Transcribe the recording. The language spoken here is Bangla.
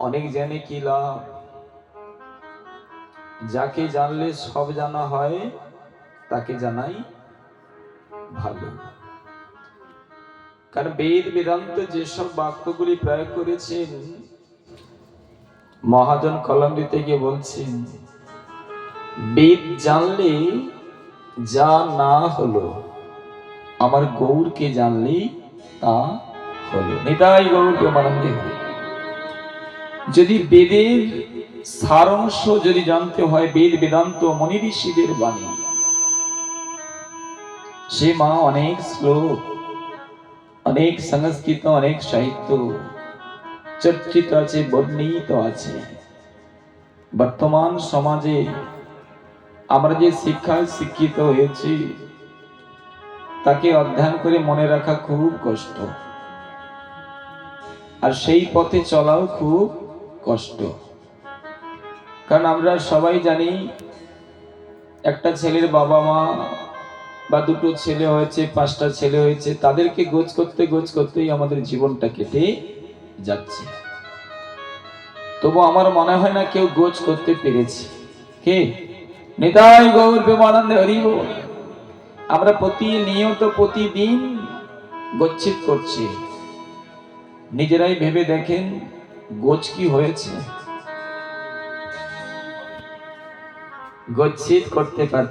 অনেক জেনে কি লাভ? যাকে জানলে সব জানা হয় তাকে জানাই ভালো। কারণ বেদ বেদান্ত যেসব বাক্যগুলি প্রয়োগ করেছেন, মহাজন কলম্বিতে গিয়ে বলছেন, বেদ জানলে যা না হলো, আমার গৌরকে জানলে তা হলো। নিতাই গৌরকে মানন্দে হলো। যদি বেদের সারাংশ যদি জানতে হয়, বেদ বেদান্ত মুনি ঋষিদের বাণী, সে মা অনেক শ্লোক, অনেক সংস্কৃত, অনেক সাহিত্য চর্চিত আছে, বর্ণিত আছে। বর্তমান সমাজে আমরা যে শিক্ষায় শিক্ষিত হয়েছি, তাকে অধ্যয়ন করে মনে রাখা খুব কষ্ট, আর সেই পথে চলাও খুব কষ্ট। কারণ আমরা সবাই জানি, একটা ছেলের বাবা মা বা দুটো ছেলে হয়েছে, পাঁচটা ছেলে হয়েছে, তাদেরকে গোছ করতেই আমাদের জীবনটা কেটে যাচ্ছে। তবু আমার মনে হয় না কেউ গোছ করতে পেরেছে। কে? নিতাই গৌর প্রেমানন্দে হরি বল। আমরা প্রতিনিয়ত প্রতিদিন গচ্ছিত করছি। নিজেরাই ভেবে দেখেন গোছ কি হয়েছে? গচ্ছিত করতে পারছি